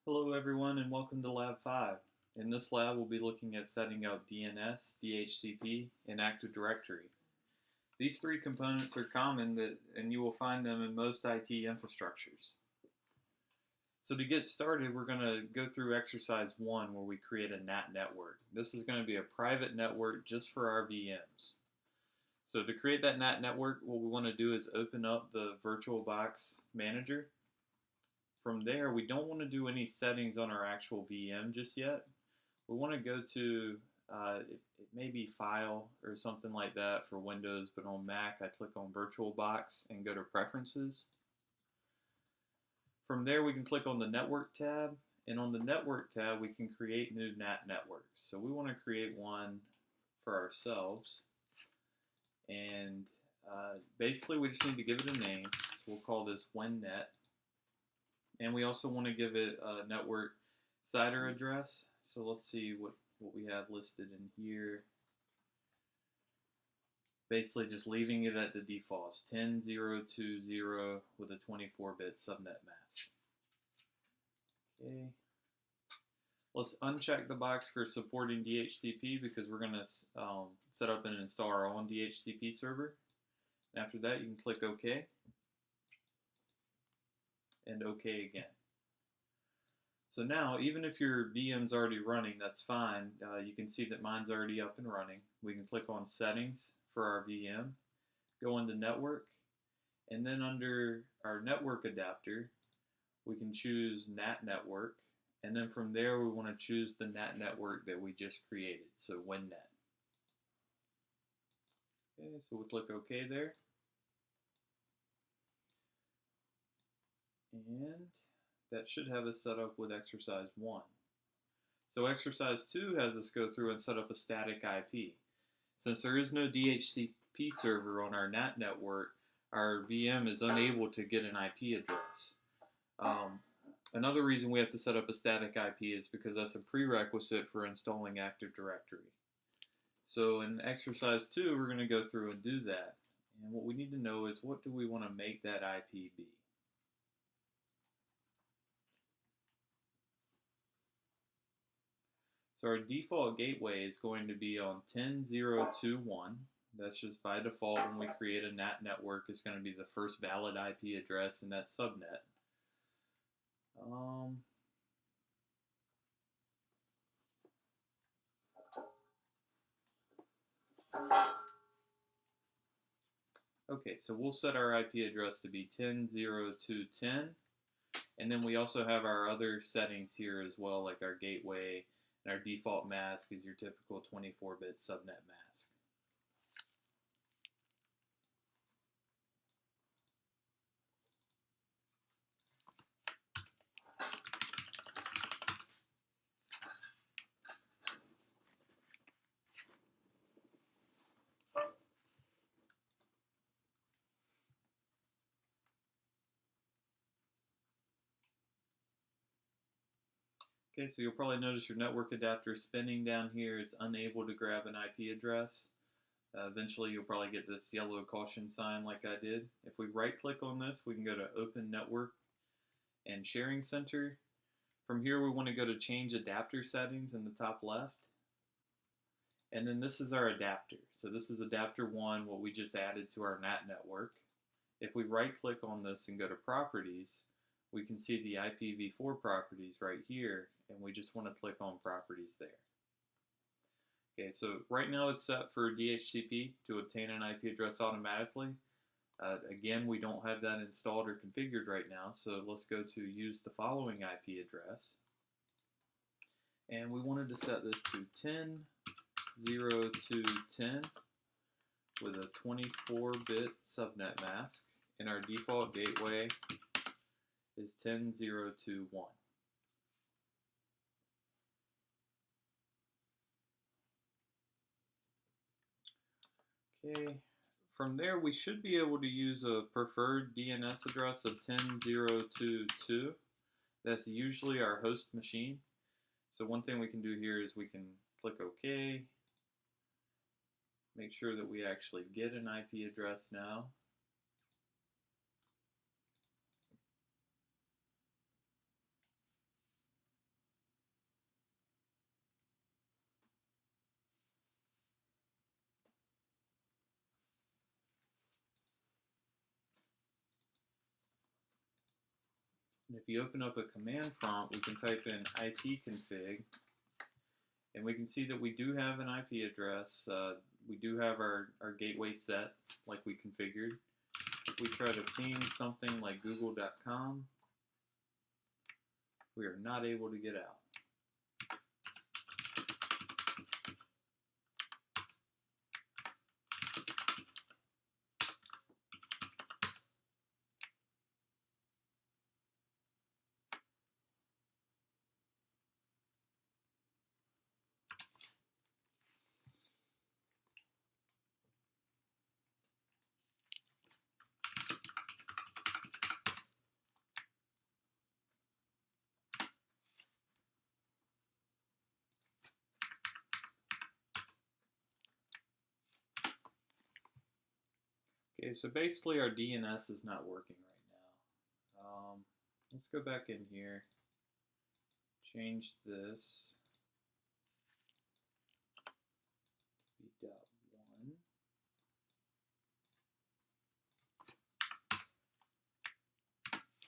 Hello everyone and welcome to Lab 5. In this lab we'll be looking at setting up DNS, DHCP, and Active Directory. These three components are common and you will find them in most IT infrastructures. So to get started we're going to go through exercise 1 where we create a NAT network. This is going to be a private network just for our VMs. So to create that NAT network what we want to do is open up the VirtualBox manager. From there, we don't want to do any settings on our actual VM just yet. We want to go to, it may be File or something like that for Windows, but on Mac, I click on VirtualBox and go to Preferences. From there, we can click on the Network tab, and on the Network tab, we can create new NAT networks. So we want to create one for ourselves, and basically, we just need to give it a name. So we'll call this WinNet. And we also want to give it a network CIDR address. So let's see what we have listed in here. Basically just leaving it at the default, 10.0.2.0 with a 24-bit subnet mask. Okay. Let's uncheck the box for supporting DHCP because we're going to set up and install our own DHCP server. And after that, you can click OK. And OK again. So now, even if your VM's already running, that's fine. You can see that mine's already up and running. We can click on Settings for our VM, go into Network, and then under our network adapter, we can choose NAT network, and then from there we want to choose the NAT network that we just created, so WinNet. Okay, so we'll click OK there. And that should have us set up with exercise 1. So exercise 2 has us go through and set up a static IP. Since there is no DHCP server on our NAT network, our VM is unable to get an IP address. Another reason we have to set up a static IP is because that's a prerequisite for installing Active Directory. So in exercise 2, we're going to go through and do that. And what we need to know is what do we want to make that IP be? So our default gateway is going to be on 10.0.2.1. That's just by default when we create a NAT network, it's going to be the first valid IP address in that subnet. Okay, so we'll set our IP address to be 10.0.2.10. And then we also have our other settings here as well, like our gateway. And our default mask is your typical 24-bit subnet mask. Okay, so you'll probably notice your network adapter is spinning down here. It's unable to grab an IP address. Eventually, you'll probably get this yellow caution sign like I did. If we right-click on this, we can go to Open Network and Sharing Center. From here, we want to go to Change Adapter Settings in the top left. And then this is our adapter. So this is Adapter 1, what we just added to our NAT network. If we right-click on this and go to Properties, we can see the IPv4 properties right here, and we just want to click on Properties there. Okay, so right now it's set for DHCP to obtain an IP address automatically. Again, we don't have that installed or configured right now, so let's go to Use the following IP address. And we wanted to set this to 10.0.2.10 with a 24-bit subnet mask, and our default gateway is 10.0.2.1. Okay, from there we should be able to use a preferred DNS address of 10.0.2.2. That's usually our host machine. So one thing we can do here is we can click OK, make sure that we actually get an IP address now. And if you open up a command prompt, we can type in ipconfig, and we can see that we do have an IP address. We do have our gateway set like we configured. If we try to ping something like google.com, we are not able to get out. Okay, so basically our DNS is not working right now. Let's go back in here, change this, B.1.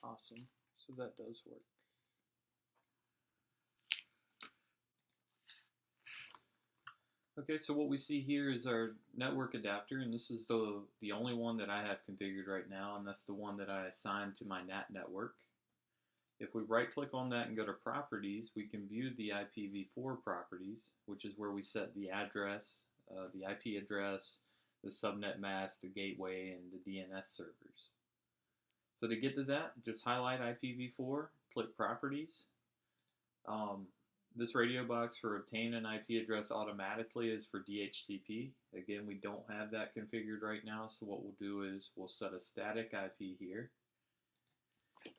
Awesome, so that does work. Okay, so what we see here is our network adapter, and this is the only one that I have configured right now, and that's the one that I assigned to my NAT network. If we right-click on that and go to Properties, we can view the IPv4 properties, which is where we set the address, the IP address, the subnet mask, the gateway, and the DNS servers. So to get to that, just highlight IPv4, click Properties. This radio box for obtain an IP address automatically is for DHCP. Again, we don't have that configured right now, so what we'll do is we'll set a static IP here.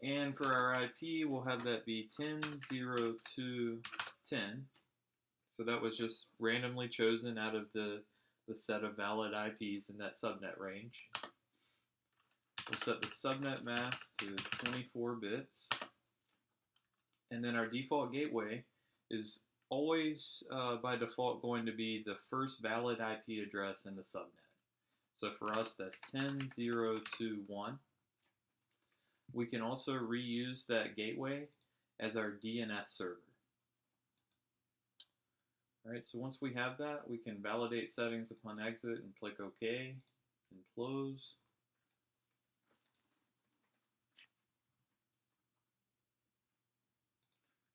And for our IP, we'll have that be 10.0.2.10. So that was just randomly chosen out of the set of valid IPs in that subnet range. We'll set the subnet mask to 24 bits. And then our default gateway is always by default going to be the first valid IP address in the subnet. So for us, that's 10.0.2.1. We can also reuse that gateway as our DNS server. All right, so once we have that, we can validate settings upon exit and click OK and close.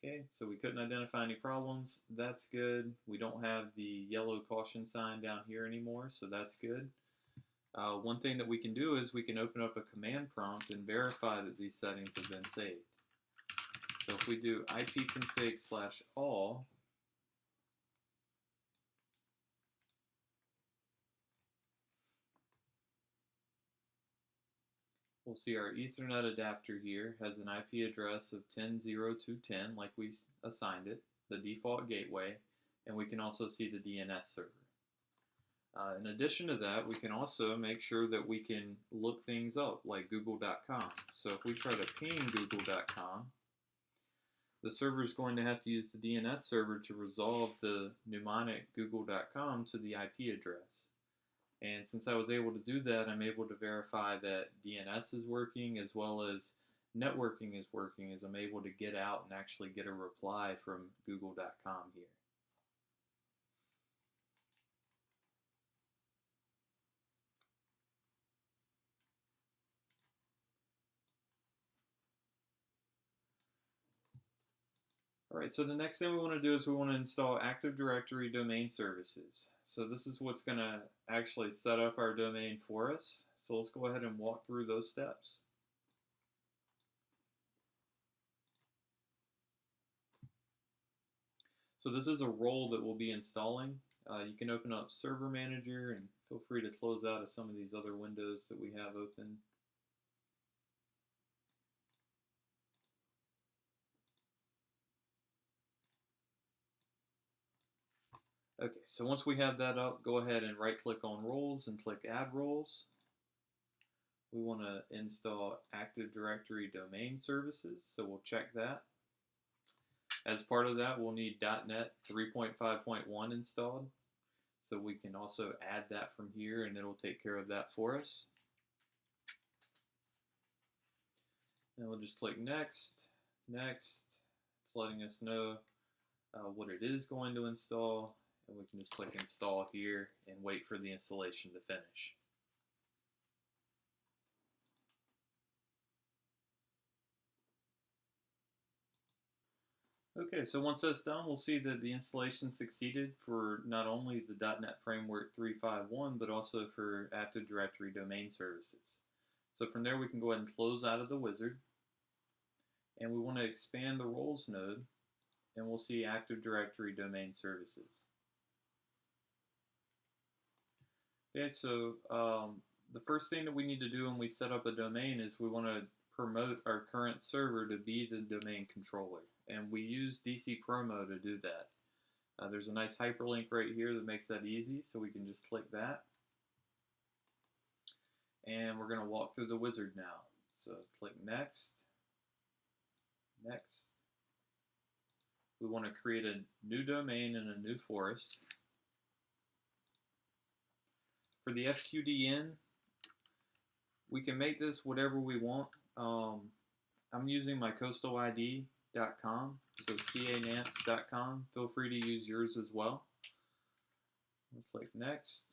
Okay, so we couldn't identify any problems. That's good. We don't have the yellow caution sign down here anymore, so that's good. One thing that we can do is we can open up a command prompt and verify that these settings have been saved. So if we do ipconfig/all, we'll see our Ethernet adapter here has an IP address of 10.0.2.10 like we assigned it, the default gateway, and we can also see the DNS server. In addition to that, we can also make sure that we can look things up like google.com. So if we try to ping google.com, the server is going to have to use the DNS server to resolve the mnemonic google.com to the IP address. And since I was able to do that, I'm able to verify that DNS is working as well as networking is working, as I'm able to get out and actually get a reply from google.com here. Alright, so the next thing we want to do is we want to install Active Directory domain services. So this is what's going to actually set up our domain for us. So let's go ahead and walk through those steps. So this is a role that we'll be installing. You can open up Server Manager and feel free to close out of some of these other windows that we have open. Okay, so once we have that up, go ahead and right-click on Roles and click Add Roles. We want to install Active Directory Domain Services, so we'll check that. As part of that, we'll need .NET 3.5.1 installed, so we can also add that from here and it'll take care of that for us. And we'll just click Next. next. It's letting us know what it is going to install, and we can just click install here and wait for the installation to finish. Okay, so once that's done, we'll see that the installation succeeded for not only the .NET Framework 3.5.1, but also for Active Directory domain services. So from there, we can go ahead and close out of the wizard, and we want to expand the roles node, and we'll see Active Directory domain services. Okay, so the first thing that we need to do when we set up a domain is we want to promote our current server to be the domain controller, and we use DC promo to do that. There's a nice hyperlink right here that makes that easy, so we can just click that. And we're going to walk through the wizard now. So click next, next. We want to create a new domain and a new forest. For the FQDN, we can make this whatever we want. I'm using my coastalid.com, so canance.com. Feel free to use yours as well. We'll click next.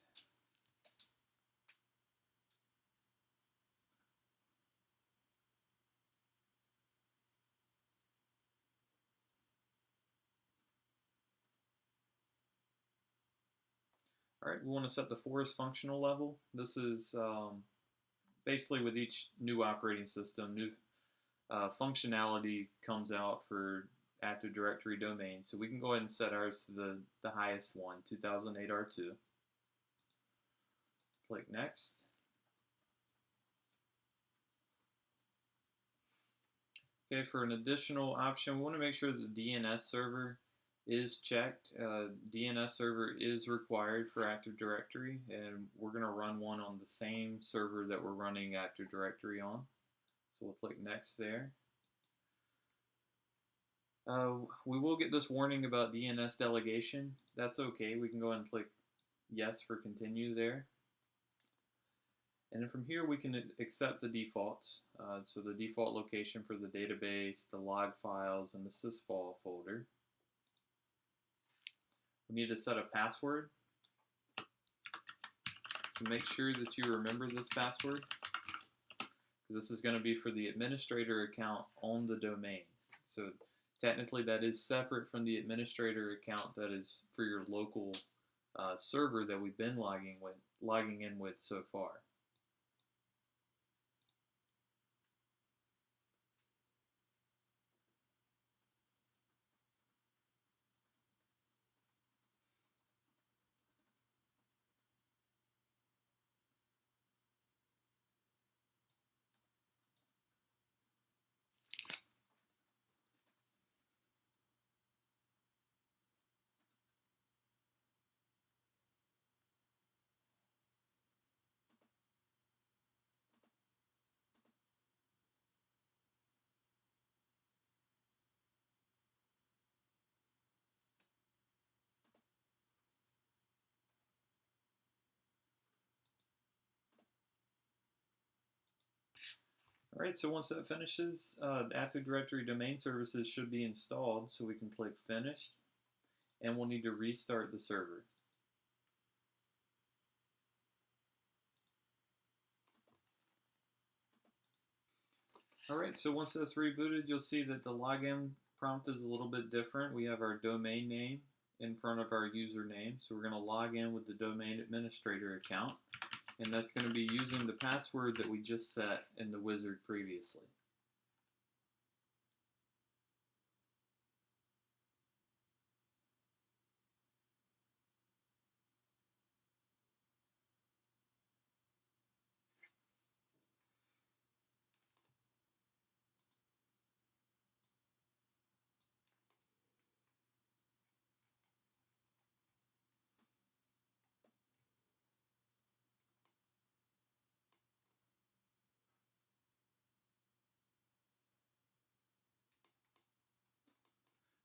All right, we want to set the forest functional level. This is basically with each new operating system, new functionality comes out for Active Directory domain. So we can go ahead and set ours to the highest one, 2008 R2. Click next. Okay, for an additional option, we want to make sure the DNS server is checked. DNS server is required for Active Directory, and we're going to run one on the same server that we're running Active Directory on. So we'll click next there. We will get this warning about DNS delegation. That's okay. We can go ahead and click yes for continue there. And then from here we can accept the defaults. So the default location for the database, the log files, and the sysvol folder. We need to set a password. So make sure that you remember this password. This is going to be for the administrator account on the domain. So technically that is separate from the administrator account that is for your local server that we've been logging in with so far. All right, so once that finishes, Active Directory domain services should be installed, so we can click Finished, and we'll need to restart the server. All right, so once that's rebooted, you'll see that the login prompt is a little bit different. We have our domain name in front of our username, so we're going to log in with the domain administrator account, and that's going to be using the password that we just set in the wizard previously.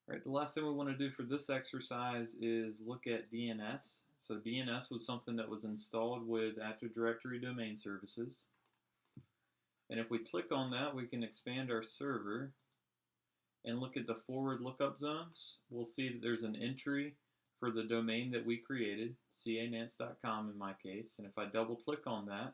All right, the last thing we want to do for this exercise is look at DNS. So DNS was something that was installed with Active Directory domain services. And if we click on that, we can expand our server and look at the forward lookup zones, we'll see that there's an entry for the domain that we created, canance.com in my case. And if I double click on that,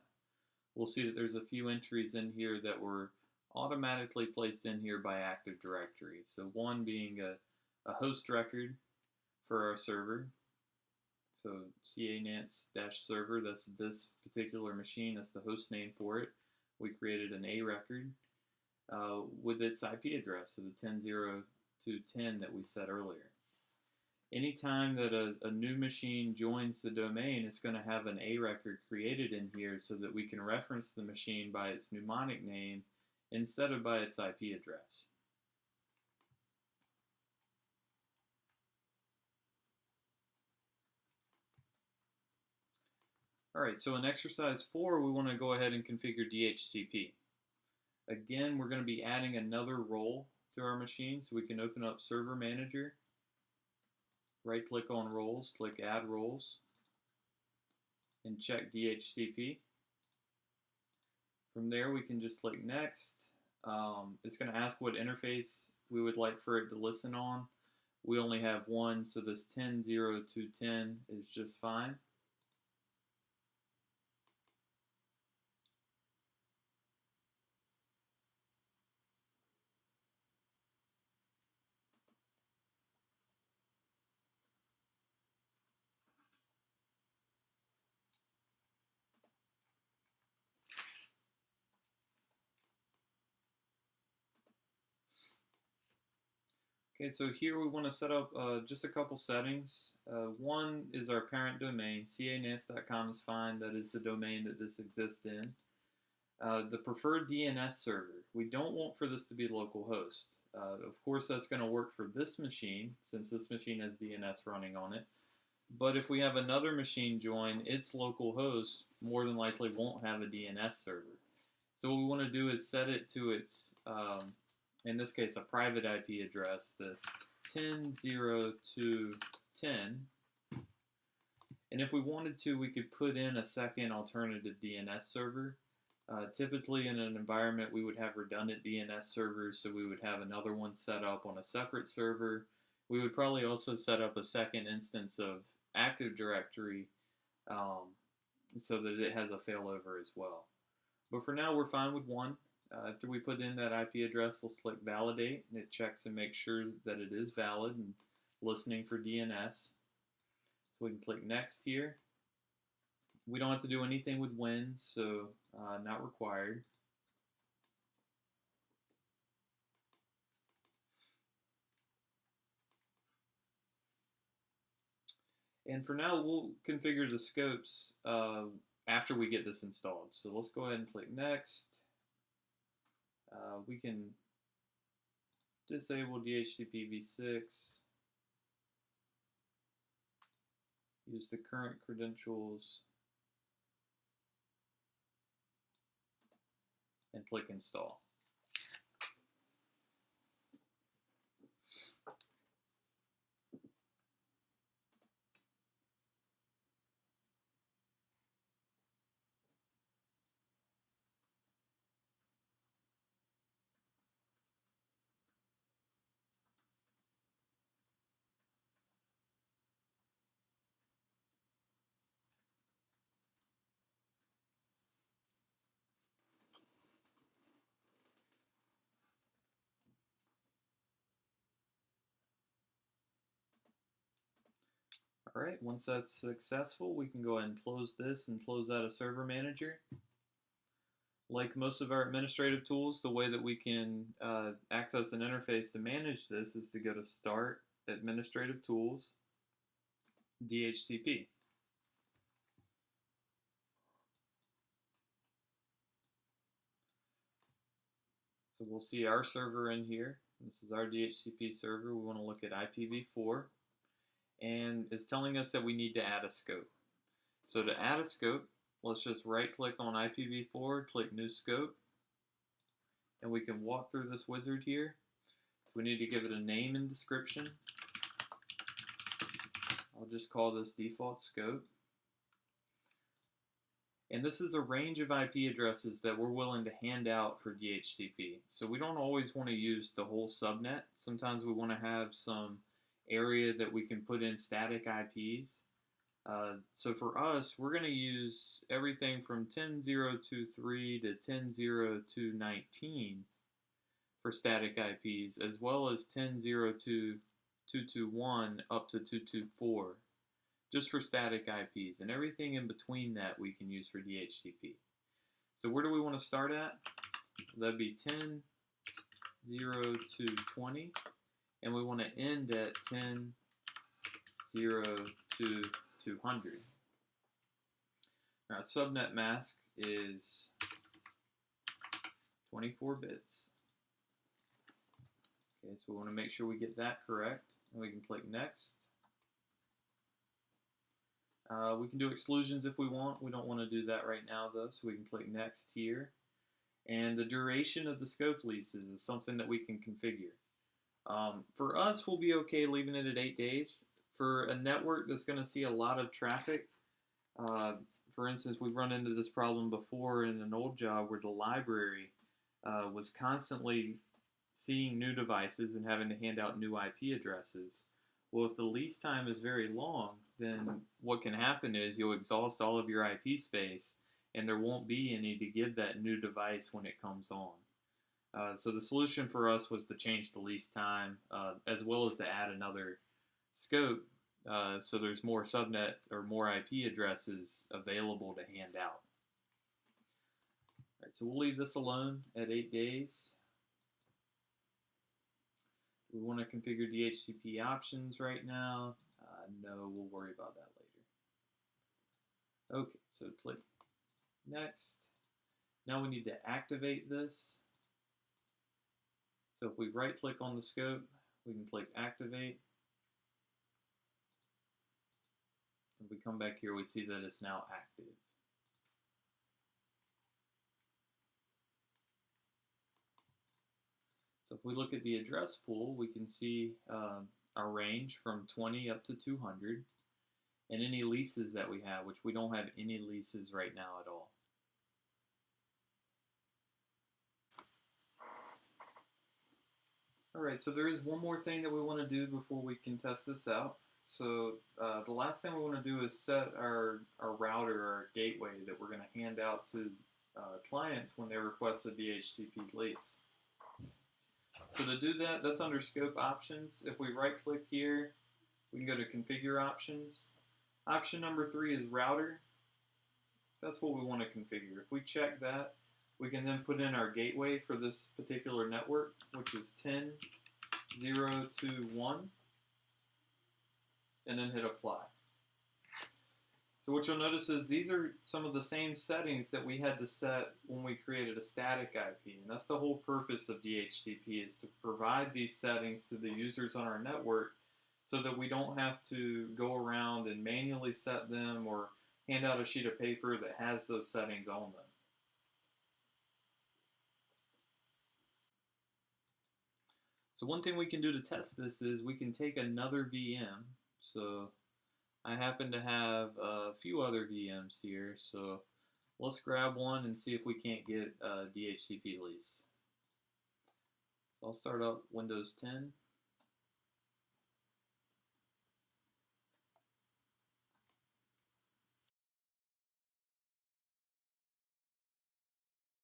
we'll see that there's a few entries in here that were automatically placed in here by Active Directory. So one being a host record for our server. So canance-server, that's this particular machine, that's the host name for it. We created an A record with its IP address, so the 10.0.2.10 that we set earlier. Anytime that a new machine joins the domain, it's going to have an A record created in here so that we can reference the machine by its mnemonic name instead of by its IP address. Alright, so in exercise 4, we want to go ahead and configure DHCP. Again, we're going to be adding another role to our machine, so we can open up Server Manager, right click on Roles, click Add Roles, and check DHCP. From there, we can just click Next. It's going to ask what interface we would like for it to listen on. We only have one, so this 10.0.2.10 is just fine. Okay, so here we want to set up just a couple settings. One is our parent domain. canance.com is fine. That is the domain that this exists in. The preferred DNS server. We don't want for this to be localhost. Of course, that's going to work for this machine, since this machine has DNS running on it. But if we have another machine join, its localhost more than likely won't have a DNS server. So what we want to do is set it to its in this case, a private IP address, the 10.0.2.10. And if we wanted to, we could put in a second alternative DNS server. Typically in an environment, we would have redundant DNS servers, so we would have another one set up on a separate server. We would probably also set up a second instance of Active Directory so that it has a failover as well. But for now, we're fine with one. After we put in that IP address, let's click Validate, and it checks and makes sure that it is valid and listening for DNS. So we can click Next here. We don't have to do anything with Win, so not required. And for now, we'll configure the scopes after we get this installed. So let's go ahead and click Next. We can disable DHCP v6, use the current credentials, and click Install. Alright, once that's successful, we can go ahead and close this and close out a Server Manager. Like most of our administrative tools, the way that we can access an interface to manage this is to go to Start, Administrative Tools, DHCP. So we'll see our server in here. This is our DHCP server. We want to look at IPv4. And it's telling us that we need to add a scope. So to add a scope, let's just right click on IPv4, click New Scope, and we can walk through this wizard here. So we need to give it a name and description. I'll just call this default scope. And this is a range of IP addresses that we're willing to hand out for DHCP. So we don't always want to use the whole subnet. Sometimes we want to have some area that we can put in static IPs. So for us, we're going to use everything from 10.023 to 10.0.219 for static IPs, as well as 10.0.2.221 up to 224, just for static IPs. And everything in between that we can use for DHCP. So where do we want to start at? That'd be 10.0.220, and we want to end at 10.0.2.200. Our subnet mask is 24 bits. Okay, so we want to make sure we get that correct, and we can click next. We can do exclusions if we want. We don't want to do that right now though, so we can click next here. And the duration of the scope leases is something that we can configure. For us, we'll be okay leaving it at 8 days. For a network that's going to see a lot of traffic, for instance, we've run into this problem before in an old job where the library was constantly seeing new devices and having to hand out new IP addresses. Well, if the lease time is very long, then what can happen is you'll exhaust all of your IP space, and there won't be any to give that new device when it comes on. So the solution for us was to change the lease time, as well as to add another scope, so there's more subnet or more IP addresses available to hand out. All right, so we'll leave this alone at 8 days. We want to configure DHCP options right now. No, we'll worry about that later. Okay, so click next. Now we need to activate this. So if we right click on the scope, we can click activate. If we come back here, we see that it's now active. So if we look at the address pool, we can see our range from 20 up to 200, and any leases that we have, which we don't have any leases right now at all. Alright, so there is one more thing that we want to do before we can test this out. So the last thing we want to do is set our router, our gateway that we're going to hand out to clients when they request a DHCP lease. So to do that, that's under Scope Options. If we right-click here, we can go to Configure Options. Option number 3 is Router. That's what we want to configure. If we check that, we can then put in our gateway for this particular network, which is 10.0.2.1, and then hit Apply. So what you'll notice is these are some of the same settings that we had to set when we created a static IP, and that's the whole purpose of DHCP, is to provide these settings to the users on our network so that we don't have to go around and manually set them or hand out a sheet of paper that has those settings on them. So one thing we can do to test this is we can take another VM. So I happen to have a few other VMs here, so let's grab one and see if we can't get a DHCP lease. So I'll start up Windows 10.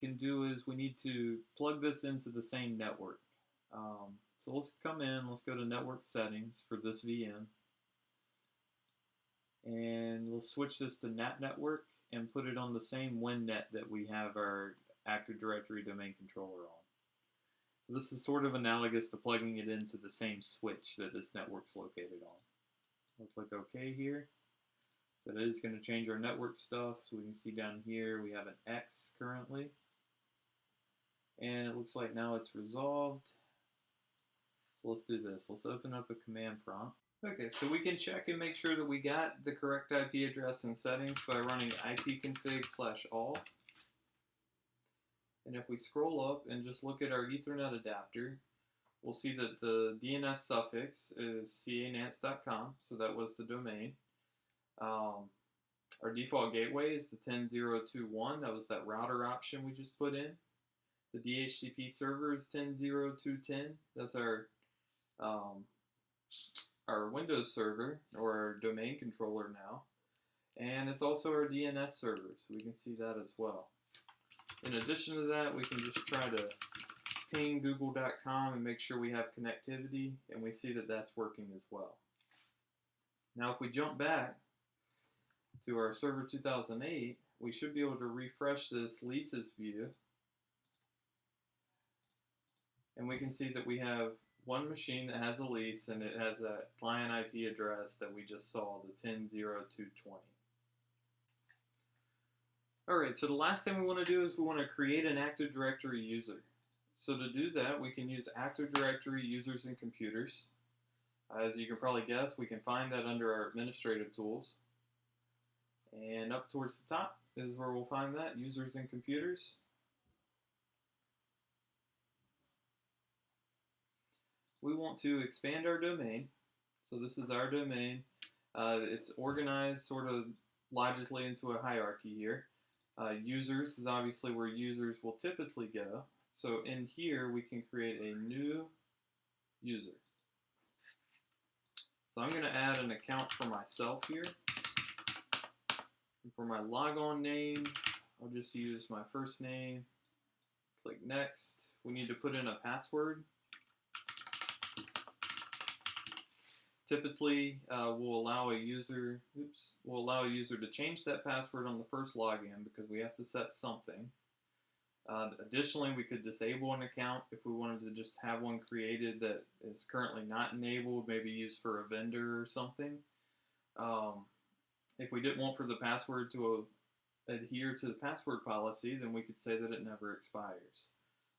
What we can do is we need to plug this into the same network. So let's come in, let's go to Network Settings for this VM. And we'll switch this to NAT network and put it on the same WinNet that we have our Active Directory domain controller on. So this is sort of analogous to plugging it into the same switch that this network's located on. We'll click OK here. So that is going to change our network stuff. So we can see down here we have an X currently. And it looks like now it's resolved. So let's do this. Let's open up a command prompt. Okay, so we can check and make sure that we got the correct IP address and settings by running ipconfig/all. And if we scroll up and just look at our Ethernet adapter, we'll see that the DNS suffix is canance.com, so that was the domain. Our default gateway is the 10.0.2.1. That was that router option we just put in. The DHCP server is 10.0.2.10. That's our Windows server, or our domain controller now. And it's also our DNS server, so we can see that as well. In addition to that, we can just try to ping google.com and make sure we have connectivity, and we see that that's working as well. Now if we jump back to our server 2008, we should be able to refresh this leases view, and we can see that we have one machine that has a lease, and it has that client IP address that we just saw, the 10.0.2.20. Alright, so the last thing we want to do is we want to create an Active Directory user. So to do that, we can use Active Directory users and computers. As you can probably guess, we can find that under our administrative tools. And up towards the top is where we'll find that, users and computers. We want to expand our domain. So this is our domain. It's organized sort of logically into a hierarchy here. Users is obviously where users will typically go. So in here, we can create a new user. So I'm going to add an account for myself here. And for my logon name, I'll just use my first name. Click next. We need to put in a password. Typically, we'll allow a user to change that password on the first login because we have to set something. Additionally, we could disable an account if we wanted to just have one created that is currently not enabled, maybe used for a vendor or something. If we didn't want for the password to adhere to the password policy, then we could say that it never expires.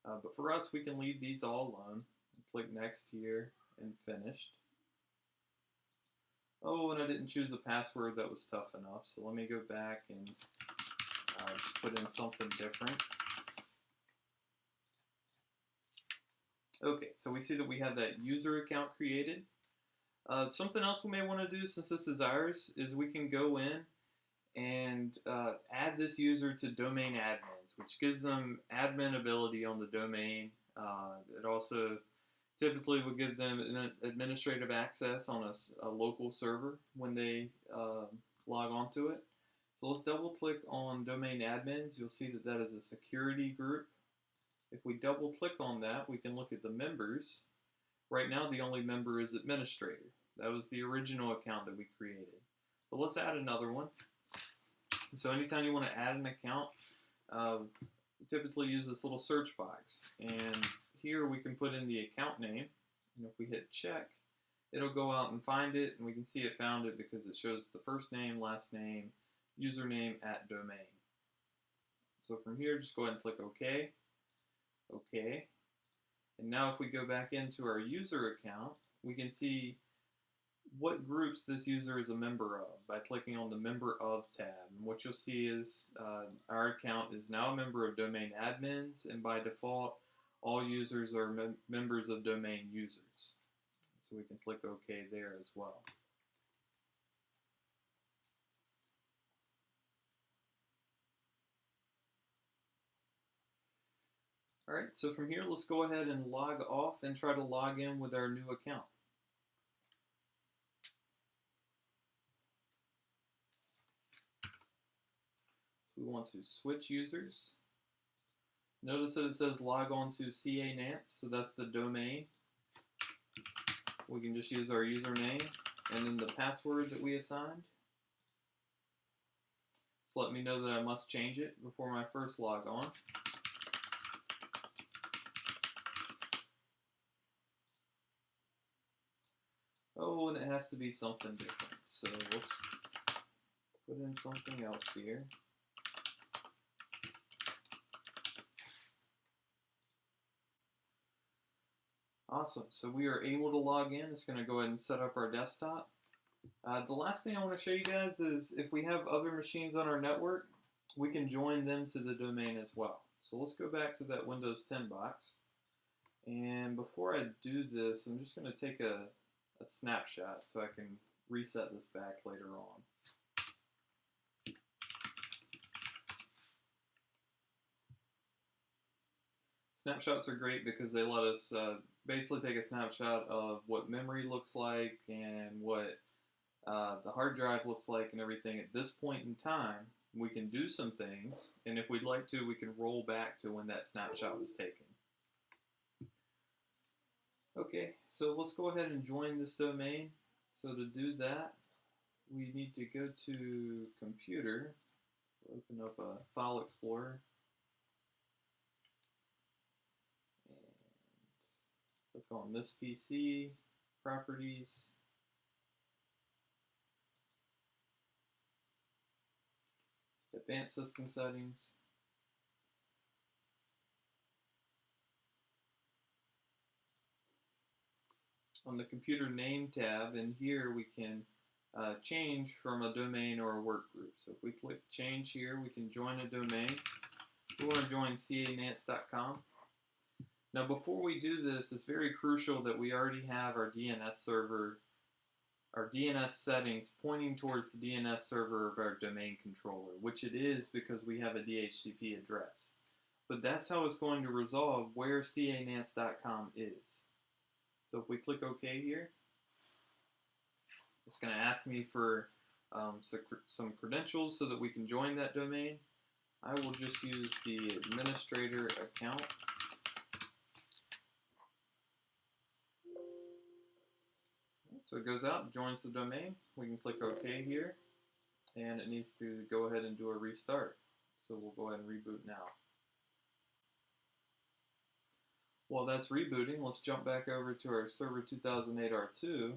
But for us, we can leave these all alone. Click next here and finished. Oh, and I didn't choose a password that was tough enough, so let me go back and just put in something different. Okay, so we see that we have that user account created. Something else we may want to do, since this is ours, is we can go in and add this user to domain admins, which gives them admin ability on the domain. It also typically will give them administrative access on a local server when they log onto it. So let's double click on domain admins. You'll see that that is a security group. If we double click on that, we can look at the members. Right now the only member is administrator. That was the original account that we created. But let's add another one. So anytime you want to add an account, we typically use this little search box. And here we can put in the account name, and if we hit check, it'll go out and find it, and we can see it found it because it shows the first name, last name, username at domain. So from here, just go ahead and click OK. OK. And now if we go back into our user account, we can see what groups this user is a member of by clicking on the Member Of tab. And what you'll see is our account is now a member of domain admins, and by default, all users are members of domain users. So we can click OK there as well. Alright, so from here, let's go ahead and log off and try to log in with our new account. So we want to switch users. Notice that it says log on to CA Nance, so that's the domain. We can just use our username and then the password that we assigned. So let me know that I must change it before my first log on. Oh, and it has to be something different. So let's put in something else here. Awesome, so we are able to log in. It's going to go ahead and set up our desktop. The last thing I want to show you guys is if we have other machines on our network, we can join them to the domain as well. So let's go back to that Windows 10 box. And before I do this, I'm just going to take a snapshot so I can reset this back later on. Snapshots are great because they let us basically take a snapshot of what memory looks like and what the hard drive looks like and everything at this point in time. We can do some things, and if we'd like to, we can roll back to when that snapshot was taken. Okay, so let's go ahead and join this domain. So to do that, we need to go to Computer, open up a File Explorer, and click on this PC, Properties, Advanced System Settings. On the Computer Name tab, in here we can change from a domain or a work group. So if we click Change here, we can join a domain. We want to join canance.com. Now before we do this, it's very crucial that we already have our DNS server, our DNS settings pointing towards the DNS server of our domain controller, which it is because we have a DHCP address. But that's how it's going to resolve where canance.com is. So if we click OK here, it's going to ask me for some credentials so that we can join that domain. I will just use the administrator account. So it goes out, joins the domain. We can click OK here, and it needs to go ahead and do a restart. So we'll go ahead and reboot now. While that's rebooting, let's jump back over to our server 2008 R2,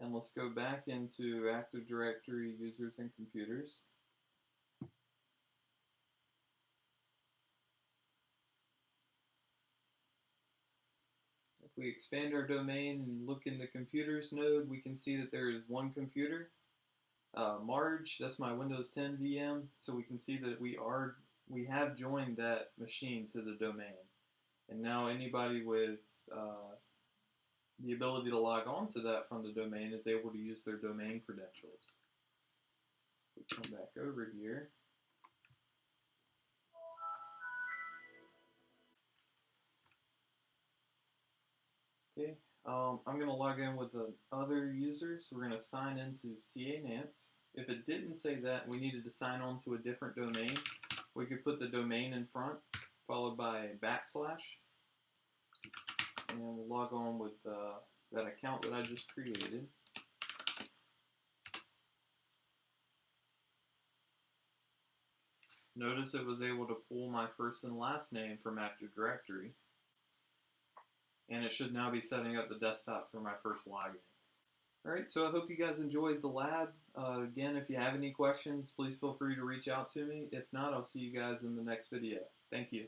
and let's go back into Active Directory users and computers. If we expand our domain and look in the computers node, we can see that there is one computer. Marge, that's my Windows 10 VM, so we can see that we have joined that machine to the domain. And now anybody with the ability to log on to that from the domain is able to use their domain credentials. We come back over here. Okay, I'm going to log in with the other users. We're going to sign into CANance. If it didn't say that we needed to sign on to a different domain, we could put the domain in front, followed by a backslash. And we'll log on with that account that I just created. Notice it was able to pull my first and last name from Active Directory. And it should now be setting up the desktop for my first login. Alright, so I hope you guys enjoyed the lab. Again, if you have any questions, please feel free to reach out to me. If not, I'll see you guys in the next video. Thank you.